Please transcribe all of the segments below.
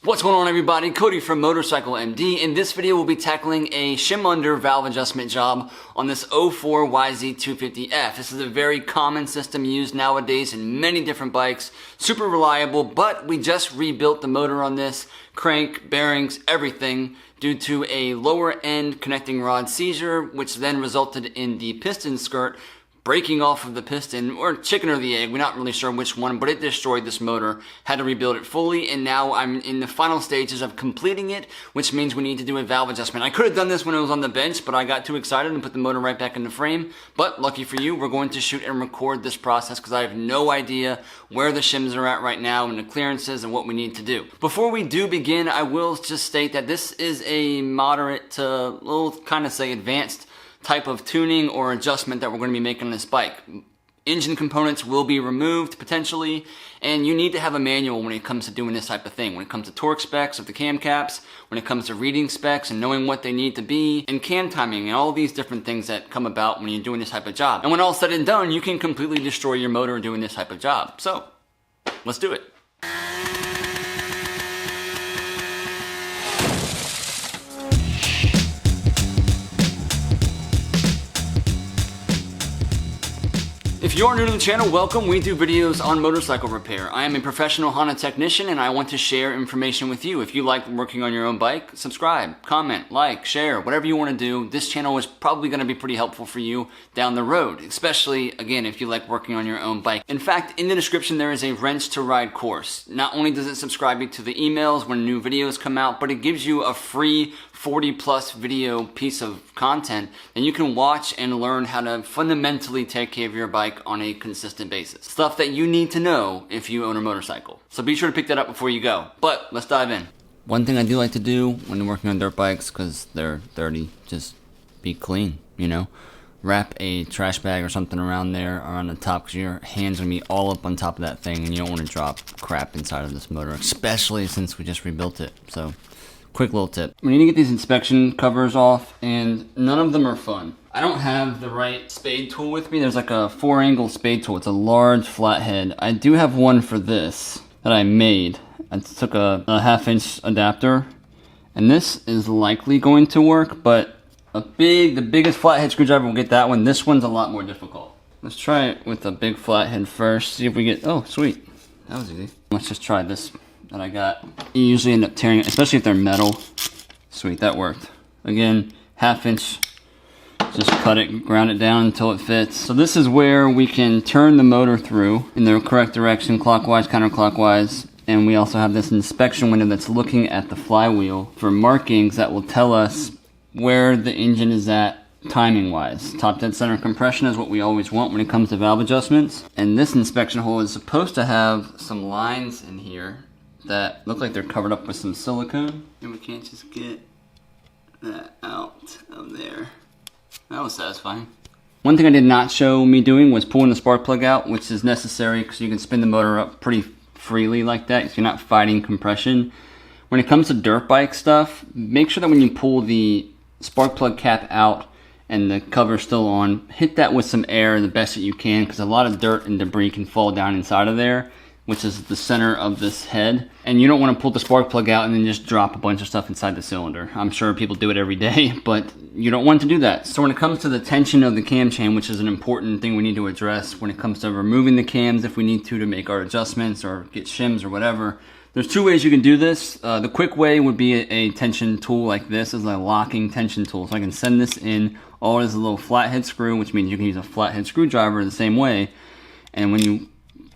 What's going on, everybody? Cody from Motorcycle MD. In this video, we'll be tackling a shim under valve adjustment job on this 04 YZ250F. This is a very common system used nowadays in many different bikes. Super reliable, but we just rebuilt the motor on this, crank, bearings, everything, due to a lower end connecting rod seizure, which then resulted in the piston skirt breaking off of the piston, or chicken or the egg, we're not really sure which one, but it destroyed this motor. Had to rebuild it fully, and now I'm in the final stages of completing it, which means we need to do a valve adjustment. I could have done this when it was on the bench, but I got too excited and put the motor right back in the frame. But lucky for you, we're going to shoot and record this process because I have no idea where the shims are at right now and the clearances and what we need to do. Before we do begin, I will just state that this is a moderate to, we'll kind of say advanced type of tuning or adjustment that we're going to be making on this bike. Engine components will be removed potentially, and you need to have a manual when it comes to doing this type of thing. When it comes to torque specs of the cam caps, when it comes to reading specs and knowing what they need to be, and cam timing and all these different things that come about when you're doing this type of job. And when all's said and done, you can completely destroy your motor doing this type of job. So, let's do it. If you are new to the channel, welcome. We do videos on motorcycle repair. I am a professional Honda technician and I want to share information with you. If you like working on your own bike, subscribe, comment, like, share, whatever you want to do. This channel is probably going to be pretty helpful for you down the road, especially, again, if you like working on your own bike. In fact, in the description, there is a Wrench to Ride course. Not only does it subscribe you to the emails when new videos come out, but it gives you a free 40+ video piece of content and you can watch and learn how to fundamentally take care of your bike on a consistent basis. Stuff that you need to know if you own a motorcycle. So be sure to pick that up before you go. But let's dive in. One thing I do like to do when you're working on dirt bikes, because they're dirty, just be clean, you know? Wrap a trash bag or something around there or on the top, because your hands are going to be all up on top of that thing and you don't want to drop crap inside of this motor, especially since we just rebuilt it. So quick little tip. We need to get these inspection covers off, and none of them are fun. I don't have the right spade tool with me. There's like a 4-angle spade tool. It's a large flathead. I do have one for this that I made. I took a 1/2-inch adapter, and this is likely going to work, but the biggest flathead screwdriver will get that one. This one's a lot more difficult. Let's try it with a big flathead first, see if we get, oh sweet, that was easy. Let's just try this that I got. You usually end up tearing it, especially if they're metal. Sweet, that worked. Again, 1/2-inch, just cut it, ground it down until it fits. So this is where we can turn the motor through in the correct direction, clockwise, counterclockwise. And we also have this inspection window that's looking at the flywheel for markings that will tell us where the engine is at timing wise. Top dead center compression is what we always want when it comes to valve adjustments. And this inspection hole is supposed to have some lines in here that look like they're covered up with some silicone. And we can't just get that out of there. That was satisfying. One thing I did not show me doing was pulling the spark plug out, which is necessary because you can spin the motor up pretty freely like that, so you're not fighting compression. When it comes to dirt bike stuff, make sure that when you pull the spark plug cap out and the cover's still on, hit that with some air the best that you can, because a lot of dirt and debris can fall down inside of there, which is the center of this head. And you don't want to pull the spark plug out and then just drop a bunch of stuff inside the cylinder. I'm sure people do it every day, but you don't want to do that. So when it comes to the tension of the cam chain, which is an important thing we need to address when it comes to removing the cams if we need to make our adjustments or get shims or whatever, there's 2 ways you can do this. The quick way would be a tension tool like this. Is a locking tension tool. So I can send this in. All it is a little flathead screw, which means you can use a flathead screwdriver the same way. And when you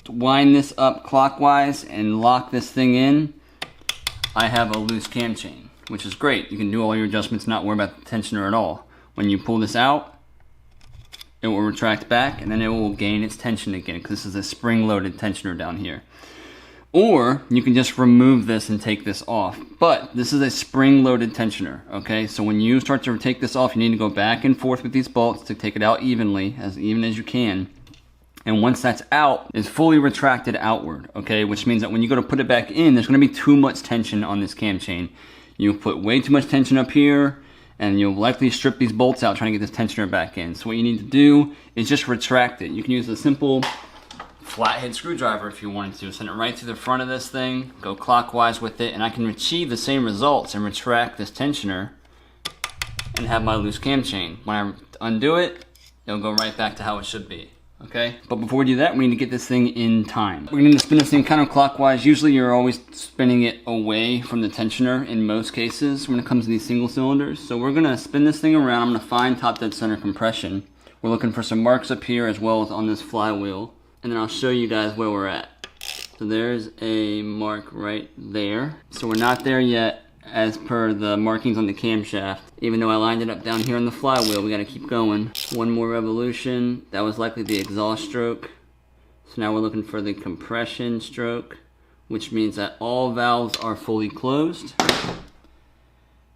wind this up clockwise and lock this thing in, I have a loose cam chain, which is great. You can do all your adjustments, not worry about the tensioner at all. When you pull this out, it will retract back and then it will gain its tension again, because this is a spring-loaded tensioner down here. Or you can just remove this and take this off. But this is a spring-loaded tensioner, okay? So when you start to take this off, you need to go back and forth with these bolts to take it out evenly, as even as you can. And once that's out, it's fully retracted outward, okay? Which means that when you go to put it back in, there's gonna be too much tension on this cam chain. You put way too much tension up here, and you'll likely strip these bolts out trying to get this tensioner back in. So what you need to do is just retract it. You can use a simple flathead screwdriver if you wanted to. Send it right to the front of this thing, go clockwise with it, and I can achieve the same results and retract this tensioner and have my loose cam chain. When I undo it, it'll go right back to how it should be. Okay, but before we do that, we need to get this thing in time. We're going to spin this thing counterclockwise. Usually you're always spinning it away from the tensioner in most cases when it comes to these single cylinders. So we're going to spin this thing around. I'm going to find top dead center compression. We're looking for some marks up here as well as on this flywheel. And then I'll show you guys where we're at. So there's a mark right there. So we're not there yet as per the markings on the camshaft. Even though I lined it up down here on the flywheel, we gotta keep going. One more revolution. That was likely the exhaust stroke. So now we're looking for the compression stroke, which means that all valves are fully closed.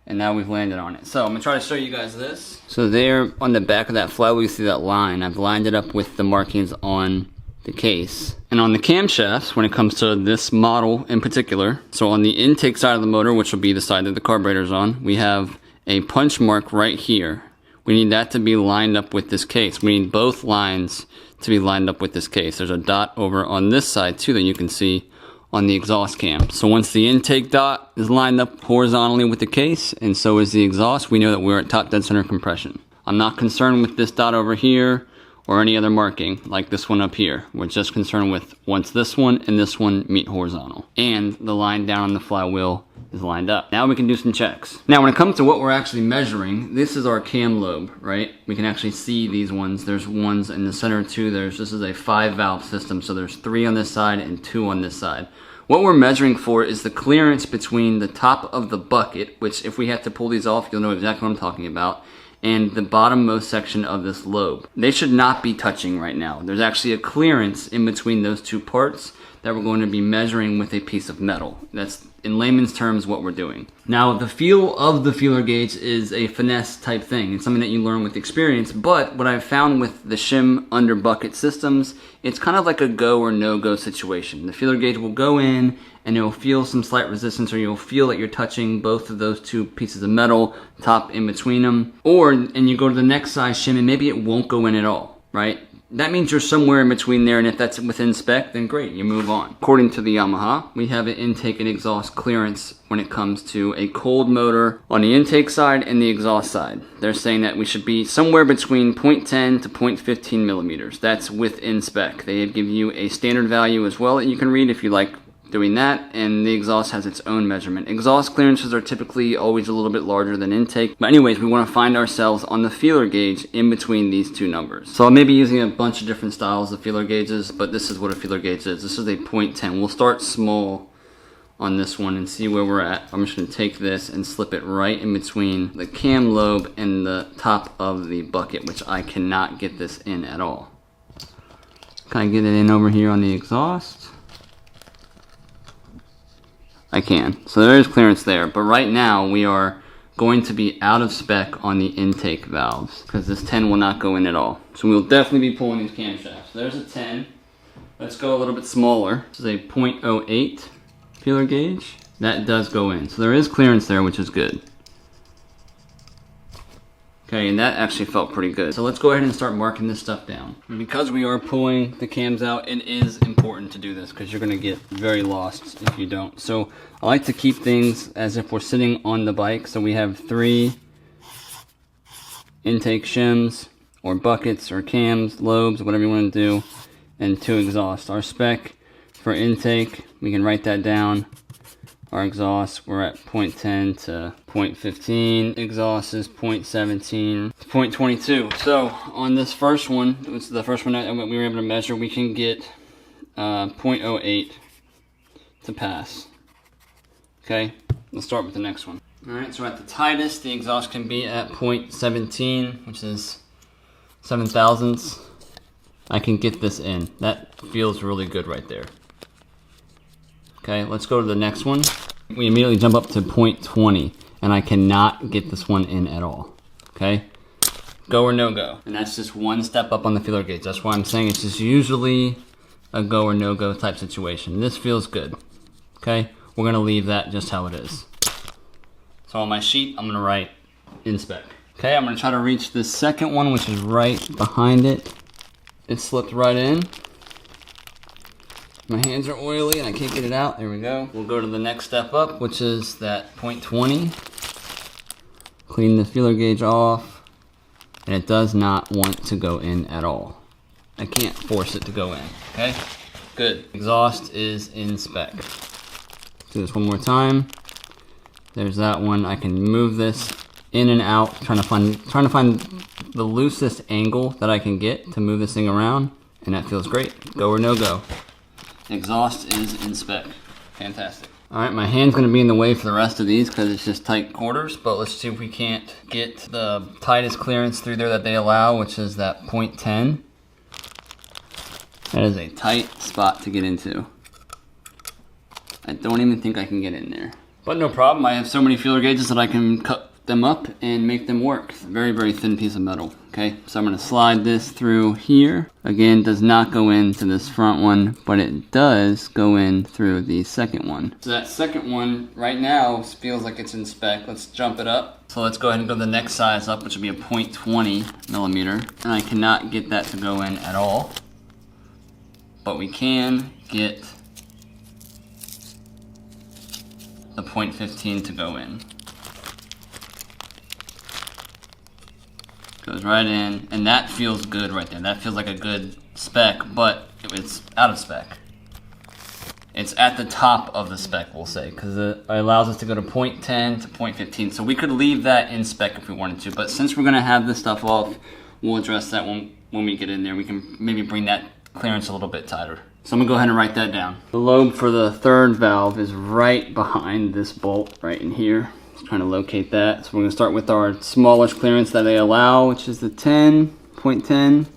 And now we've landed on it. So I'm gonna try to show you guys this. So there on the back of that flywheel, you see that line. I've lined it up with the markings on the case. And on the camshafts, when it comes to this model in particular, so on the intake side of the motor, which will be the side that the carburetor's on, we have a punch mark right here. We need that to be lined up with this case. We need both lines to be lined up with this case. There's a dot over on this side too that you can see on the exhaust cam. So once the intake dot is lined up horizontally with the case, and so is the exhaust, we know that we're at top dead center compression. I'm not concerned with this dot over here or any other marking like this one up here. We're just concerned with once this one and this one meet horizontal and the line down on the flywheel is lined up. Now we can do some checks. Now when it comes to what we're actually measuring, this is our cam lobe, right? We can actually see these ones. There's ones in the center too. This is a 5 valve system, so there's 3 on this side and 2 on this side. What we're measuring for is the clearance between the top of the bucket, which if we have to pull these off, you'll know exactly what I'm talking about, and the bottommost section of this lobe. They should not be touching right now. There's actually a clearance in between those 2 parts that we're going to be measuring with a piece of metal. That's, in layman's terms, what we're doing. Now, the feel of the feeler gauge is a finesse type thing. It's something that you learn with experience, but what I've found with the shim under bucket systems, it's kind of like a go or no-go situation. The feeler gauge will go in and you'll feel some slight resistance, or you'll feel that you're touching both of those 2 pieces of metal, top in between them. And you go to the next size shim and maybe it won't go in at all, right? That means you're somewhere in between there, and if that's within spec, then great, you move on. According to the Yamaha, we have an intake and exhaust clearance when it comes to a cold motor on the intake side and the exhaust side. They're saying that we should be somewhere between 0.10 to 0.15 millimeters. That's within spec. They give you a standard value as well that you can read if you like doing that, and the exhaust has its own measurement. Exhaust clearances are typically always a little bit larger than intake. But anyways, we want to find ourselves on the feeler gauge in between these 2 numbers. So I may be using a bunch of different styles of feeler gauges, but this is what a feeler gauge is. This is a 0.10. We'll start small on this one and see where we're at. I'm just going to take this and slip it right in between the cam lobe and the top of the bucket, which I cannot get this in at all. Can I get it in over here on the exhaust? I can. So there is clearance there, but right now we are going to be out of spec on the intake valves because this 10 will not go in at all. So we'll definitely be pulling these camshafts. There's a 10. Let's go a little bit smaller. This is a 0.08 feeler gauge. That does go in. So there is clearance there, which is good. Okay, and that actually felt pretty good. So let's go ahead and start marking this stuff down. And because we are pulling the cams out, it is important to do this because you're gonna get very lost if you don't. So I like to keep things as if we're sitting on the bike. So we have 3 intake shims or buckets or cams, lobes, whatever you wanna do, and 2 exhausts. Our spec for intake, we can write that down. Our exhaust, we're at 0.10 to 0.15. Exhaust is 0.17 to 0.22. So on this first one, it's the first one that we were able to measure, we can get 0.08 to pass. Okay, let's start with the next one. All right, so at the tightest, the exhaust can be at 0.17, which is 7 thousandths. I can get this in. That feels really good right there. Okay, let's go to the next one. We immediately jump up to 0.20, and I cannot get this one in at all. Okay, go or no go. And that's just one step up on the feeler gauge. That's why I'm saying it's just usually a go or no go type situation. This feels good. Okay, we're gonna leave that just how it is. So on my sheet, I'm gonna write in spec. Okay, I'm gonna try to reach the second one, which is right behind it. It slipped right in. My hands are oily and I can't get it out. There we go. We'll go to the next step up, which is that 0.20. Clean the feeler gauge off, and it does not want to go in at all. I can't force it to go in, okay? Good. Exhaust is in spec. Do this one more time. There's that one. I can move this in and out, trying to find the loosest angle that I can get to move this thing around, and that feels great. Go or no go. Exhaust is in spec. Fantastic. All right, my hand's gonna be in the way for the rest of these because it's just tight quarters, but let's see if we can't get the tightest clearance through there that they allow, which is that 0.10. That is a tight spot to get into. I don't even think I can get in there. But no problem, I have so many feeler gauges that I can cut them up and make them work. It's a very, very thin piece of metal, okay? So I'm gonna slide this through here. Again, does not go into this front one, but it does go in through the second one. So that second one right now feels like it's in spec. Let's jump it up. So let's go ahead and go to the next size up, which will be a 0.20 millimeter. And I cannot get that to go in at all. But we can get the 0.15 to go in. Goes right in, and that feels good right there. That feels like a good spec, but it's out of spec. It's at the top of the spec, we'll say, because it allows us to go to 0.10 to 0.15. So we could leave that in spec if we wanted to, but since we're gonna have this stuff off, we'll address that when we get in there. We can maybe bring that clearance a little bit tighter. So I'm gonna go ahead and write that down. The lobe for the third valve is right behind this bolt right in here. Trying to locate that. So we're going to start with our smallest clearance that they allow, which is the 0.10.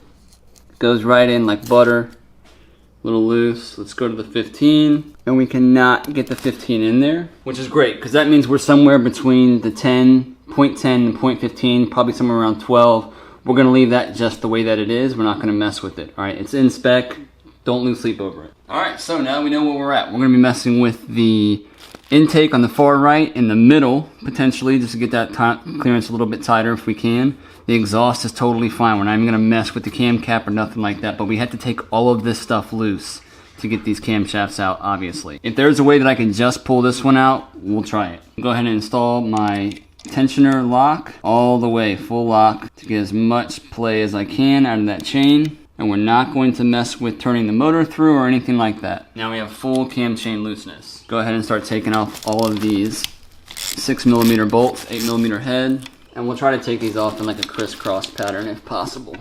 Goes right in like butter. A little loose. Let's go to the 15. And we cannot get the 15 in there, which is great because that means we're somewhere between the 0.10 and 0.15, probably somewhere around 12. We're going to leave that just the way that it is. We're not going to mess with it. All right, it's in spec. Don't lose sleep over it. All right, so now we know where we're at. We're going to be messing with the intake on the far right, in the middle, potentially, just to get that clearance a little bit tighter if we can. The exhaust is totally fine. We're not even going to mess with the cam cap or nothing like that, but we had to take all of this stuff loose to get these camshafts out, obviously. If there's a way that I can just pull this one out, we'll try it. Go ahead and install my tensioner lock all the way, full lock, to get as much play as I can out of that chain. And we're not going to mess with turning the motor through or anything like that. Now we have full cam chain looseness. Go ahead and start taking off all of these 6mm bolts, 8mm head, and we'll try to take these off in like a crisscross pattern if possible,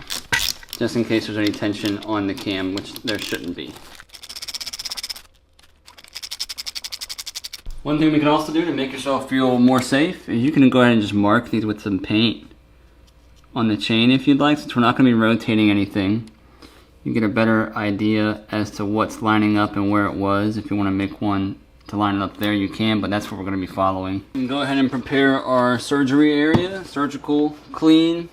just in case there's any tension on the cam, which there shouldn't be. One thing we can also do to make yourself feel more safe is you can go ahead and just mark these with some paint on the chain if you'd like, since we're not going to be rotating anything. You get a better idea as to what's lining up and where it was. If you want to make one to line it up there, you can, but that's what we're going to be following. We can go ahead and prepare our surgery area, surgical clean,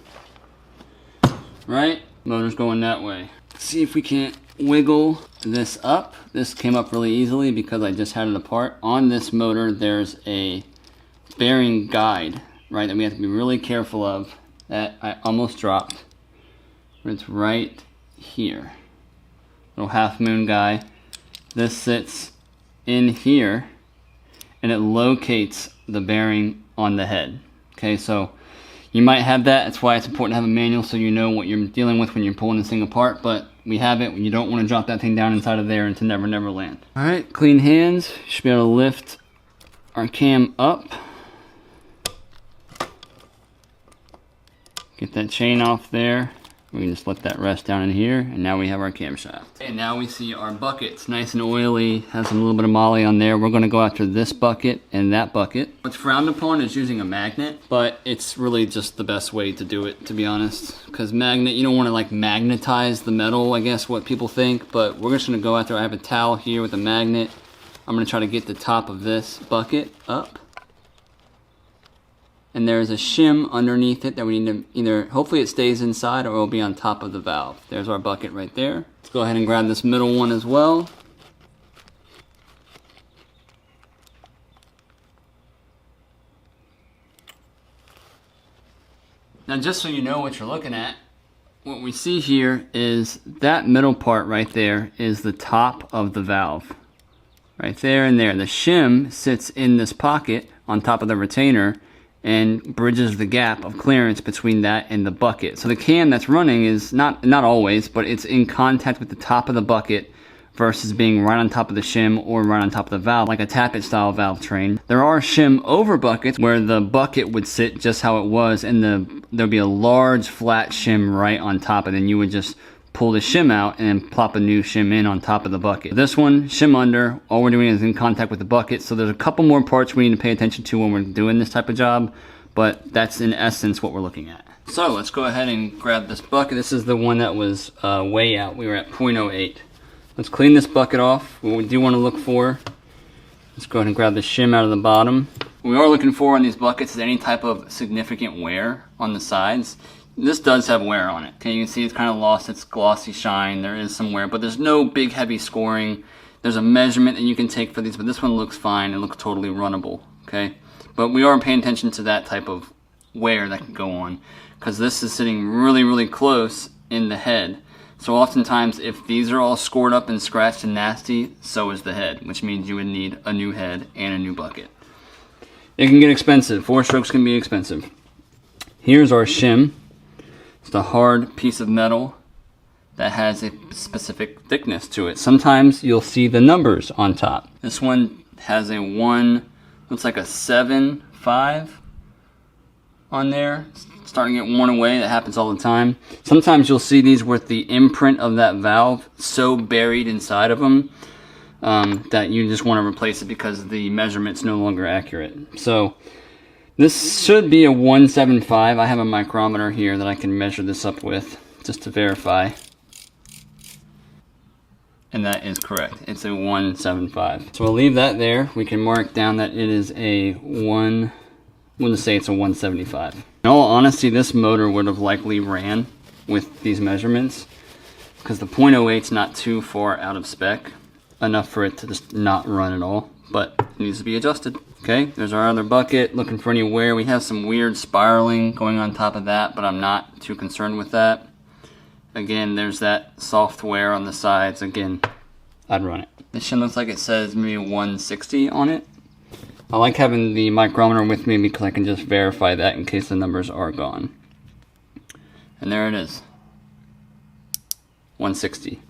right? Motor's going that way. See if we can't wiggle this up. This came up really easily because I just had it apart. On this motor, there's a bearing guide, right, that we have to be really careful of, that I almost dropped. It's right here. Little half moon guy. This sits in here and it locates the bearing on the head. Okay, so you might have that. That's why it's important to have a manual so you know what you're dealing with when you're pulling this thing apart, but we have it. You don't want to drop that thing down inside of there and to never land. All right, clean hands. Should be able to lift our cam up. Get that chain off there. We can just let that rest down in here, and now we have our camshaft. And now we see our buckets, nice and oily, has a little bit of moly on there. We're gonna go after this bucket and that bucket. What's frowned upon is using a magnet, but it's really just the best way to do it, to be honest. Because magnet, you don't wanna like magnetize the metal, I guess, what people think, but we're just gonna go after, I have a towel here with a magnet. I'm gonna try to get the top of this bucket up. And there's a shim underneath it that we need to either, hopefully it stays inside or it will be on top of the valve. There's our bucket right there. Let's go ahead and grab this middle one as well. Now just so you know what you're looking at, what we see here is that middle part right there is the top of the valve. Right there and there. The shim sits in this pocket on top of the retainer and bridges the gap of clearance between that and the bucket. So the cam that's running is not always, but it's in contact with the top of the bucket versus being right on top of the shim or right on top of the valve, like a tappet style valve train. There are shim over buckets where the bucket would sit just how it was, and there'd be a large flat shim right on top, and then you would just pull the shim out and plop a new shim in on top of the bucket. This one, shim under, all we're doing is in contact with the bucket, so there's a couple more parts we need to pay attention to when we're doing this type of job, but that's in essence what we're looking at. So let's go ahead and grab this bucket. This is the one that was way out. We were at 0.08. Let's clean this bucket off. What we do want to look for, let's go ahead and grab the shim out of the bottom. What we are looking for on these buckets is any type of significant wear on the sides. This does have wear on it. Okay, you can see it's kind of lost its glossy shine. There is some wear, but there's no big heavy scoring. There's a measurement that you can take for these, but this one looks fine. It looks totally runnable, okay? But we are paying attention to that type of wear that can go on, because this is sitting really, really close in the head. So oftentimes, if these are all scored up and scratched and nasty, so is the head, which means you would need a new head and a new bucket. It can get expensive. 4 strokes can be expensive. Here's our shim. It's a hard piece of metal that has a specific thickness to it. Sometimes you'll see the numbers on top. This one has a 1, looks like a 7.5 on there. It's starting to get worn away. That happens all the time. Sometimes you'll see these with the imprint of that valve so buried inside of them that you just want to replace it because the measurement's no longer accurate. So this should be a 175. I have a micrometer here that I can measure this up with just to verify. And that is correct. It's a 175. So we'll leave that there. We can mark down that it is a I'm going to say it's a 175. In all honesty, this motor would have likely ran with these measurements because the 0.08 is not too far out of spec, enough for it to just not run at all, but it needs to be adjusted. Okay, there's our other bucket, looking for any wear. We have some weird spiraling going on top of that, but I'm not too concerned with that. Again, there's that soft wear on the sides. Again, I'd run it. This shim looks like it says maybe 160 on it. I like having the micrometer with me because I can just verify that in case the numbers are gone. And there it is, 160.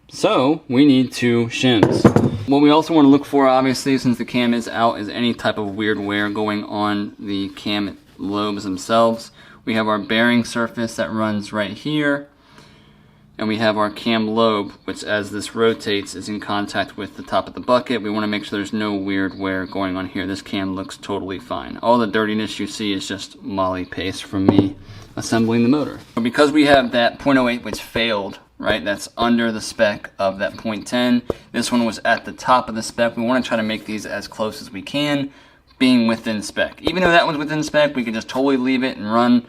So we need 2 shims. What we also want to look for, obviously, since the cam is out, is any type of weird wear going on the cam lobes themselves. We have our bearing surface that runs right here, and we have our cam lobe, which as this rotates is in contact with the top of the bucket. We want to make sure there's no weird wear going on here. This cam looks totally fine. All the dirtiness you see is just molly paste from me assembling the motor. Because we have that 0.08 which failed, right, that's under the spec of that 0.10. This one was at the top of the spec. We want to try to make these as close as we can, being within spec. Even though that one's within spec, we can just totally leave it and run.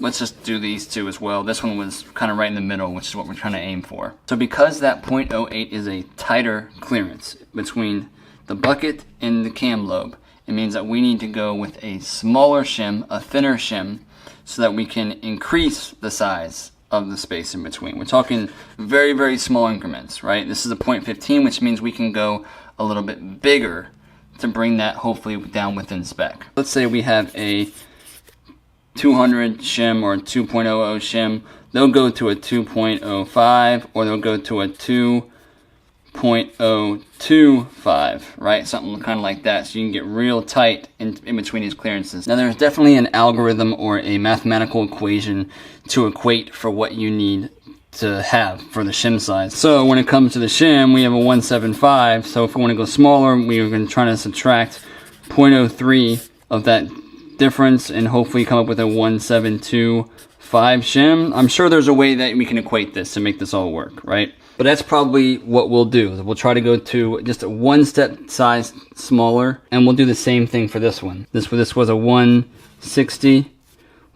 Let's just do these two as well. This one was kind of right in the middle, which is what we're trying to aim for. So because that 0.08 is a tighter clearance between the bucket and the cam lobe, it means that we need to go with a smaller shim, a thinner shim, so that we can increase the size of the space in between. We're talking very, very small increments, right? This is a 0.15, which means we can go a little bit bigger to bring that hopefully down within spec. Let's say we have a 200 shim or a 2.00 shim. They'll go to a 2.05 or they'll go to a 2.025, right? Something kind of like that, so you can get real tight in between these clearances. Now there's definitely an algorithm or a mathematical equation to equate for what you need to have for the shim size. So when it comes to the shim, we have a 175, so if we want to go smaller, we are going to try to subtract 0.03 of that difference and hopefully come up with a 1.725 shim. I'm sure there's a way that we can equate this to make this all work, right? But that's probably what we'll do. We'll try to go to just a 1 step size smaller, and we'll do the same thing for this one. This was a 160.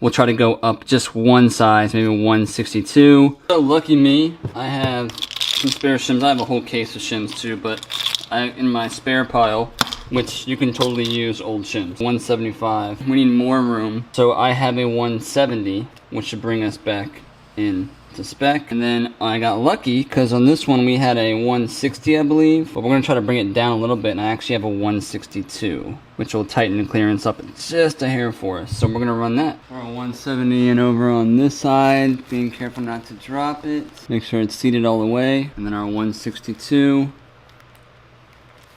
We'll try to go up just one size, maybe 162. So lucky me, I have some spare shims. I have a whole case of shims too, but in my spare pile, which you can totally use old shims. 175. We need more room. So I have a 170, which should bring us back in to spec. And then I got lucky because on this one we had a 160, I believe, but we're gonna try to bring it down a little bit, and I actually have a 162, which will tighten the clearance up just a hair for us. So we're gonna run that. For a 170 and over on this side, being careful not to drop it. Make sure it's seated all the way. And then our 162,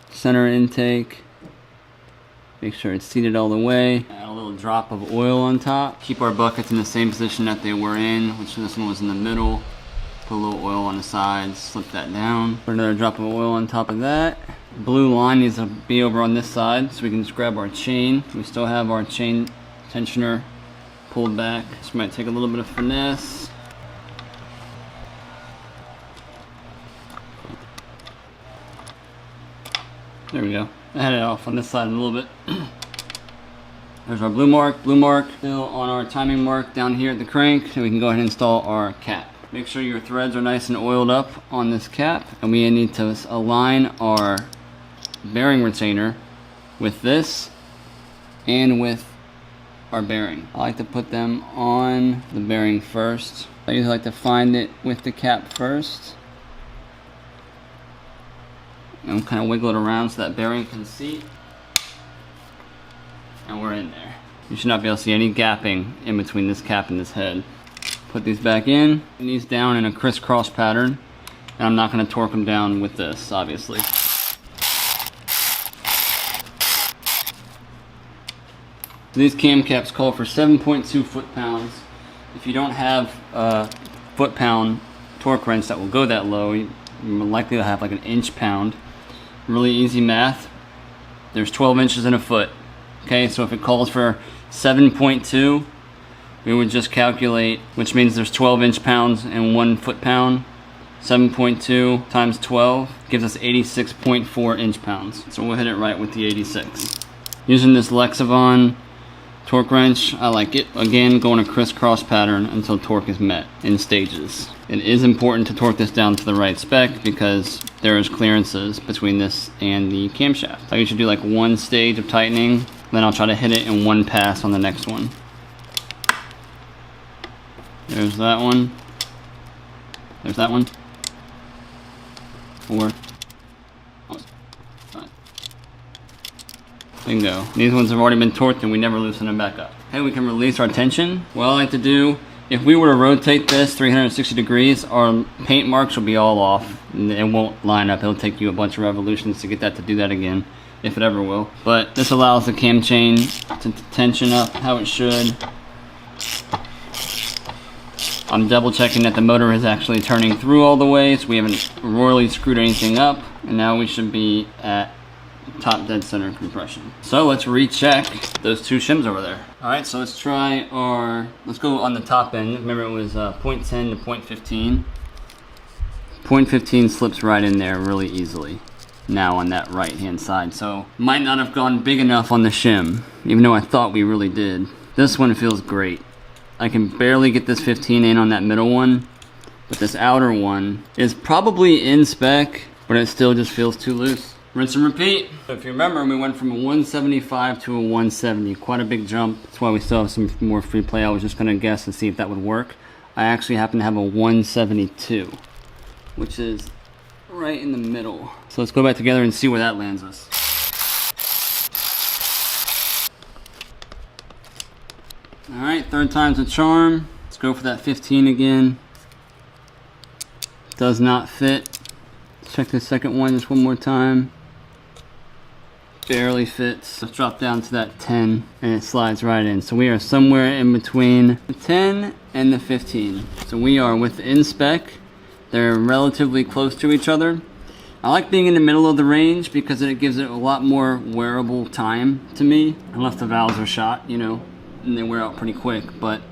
center intake. Make sure it's seated all the way. Add a little drop of oil on top. Keep our buckets in the same position that they were in, which this one was in the middle. Put a little oil on the sides, slip that down. Put another drop of oil on top of that. Blue line needs to be over on this side so we can just grab our chain. We still have our chain tensioner pulled back. This might take a little bit of finesse. There we go. I had it off on this side a little bit. There's our blue mark, still on our timing mark down here at the crank, and we can go ahead and install our cap. Make sure your threads are nice and oiled up on this cap, and we need to align our bearing retainer with this and with our bearing. I like to put them on the bearing first. I usually like to find it with the cap first and kind of wiggle it around so that bearing can seat. And we're in there. You should not be able to see any gapping in between this cap and this head. Put these back in, and these down in a crisscross pattern. And I'm not going to torque them down with this, obviously. These cam caps call for 7.2 foot-pounds. If you don't have a foot-pound torque wrench that will go that low, you're likely to have like an inch-pound. Really easy math. There's 12 inches in a foot. Okay, so if it calls for 7.2, we would just calculate, which means there's 12 inch-pounds and 1 foot-pound. 7.2 times 12 gives us 86.4 inch-pounds. So we'll hit it right with the 86. Using this Lexavon torque wrench, I like it. Again, going a crisscross pattern until torque is met in stages. It is important to torque this down to the right spec because there is clearances between this and the camshaft. I usually do like one stage of tightening, then I'll try to hit it in one pass on the next one. There's that one. There's that one. 4. 5. Bingo. These ones have already been torqued and we never loosen them back up. Okay, we can release our tension. What I like to do, if we were to rotate this 360 degrees, our paint marks will be all off. It won't line up. It'll take you a bunch of revolutions to get that to do that again, if it ever will. But this allows the cam chain to tension up how it should. I'm double checking that the motor is actually turning through all the way, so we haven't royally screwed anything up. And now we should be at top dead center compression. So let's recheck those two shims over there. All right, so let's try our, let's go on the top end. Remember it was 0.10 to 0.15. 0.15 slips right in there really easily now on that right hand side. So might not have gone big enough on the shim, even though I thought we really did. This one feels great. I can barely get this 15 in on that middle one, but this outer one is probably in spec, but it still just feels too loose. Rinse and repeat. So if you remember, we went from a 175 to a 170, quite a big jump. That's why we still have some more free play. I was just gonna guess and see if that would work. I actually happen to have a 172, which is right in the middle. So let's go back together and see where that lands us. All right, third time's a charm. Let's go for that 15 again. Does not fit. Let's check the second one just one more time. Barely fits. Let's drop down to that 10 and it slides right in. So we are somewhere in between the 10 and the 15. So we are within spec. They're relatively close to each other. I like being in the middle of the range because it gives it a lot more wearable time to me. Unless the valves are shot, you know, and they wear out pretty quick. But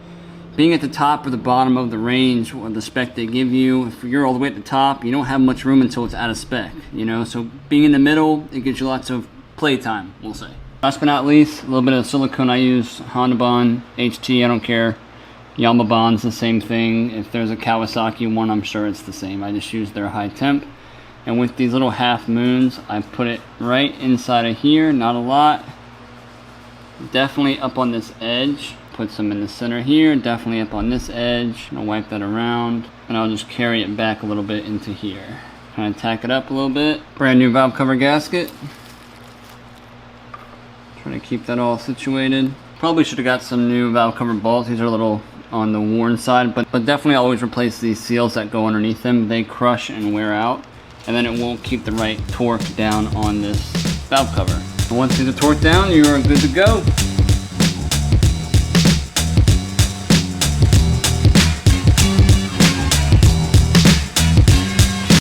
being at the top or the bottom of the range or the spec they give you, if you're all the way at the top, you don't have much room until it's out of spec, you know. So being in the middle, it gives you lots of playtime, we'll say. Last but not least, a little bit of silicone I use. Honda Bond, HT, I don't care. Yamaha Bond's the same thing. If there's a Kawasaki one, I'm sure it's the same. I just use their high temp. And with these little half moons, I put it right inside of here, not a lot. Definitely up on this edge. Put some in the center here, definitely up on this edge. I'll wipe that around, and I'll just carry it back a little bit into here. Kind of tack it up a little bit. Brand new valve cover gasket. Trying to keep that all situated. Probably should have got some new valve cover bolts. These are a little on the worn side, but definitely always replace these seals that go underneath them. They crush and wear out, and then it won't keep the right torque down on this valve cover. Once these are torqued down, you are good to go.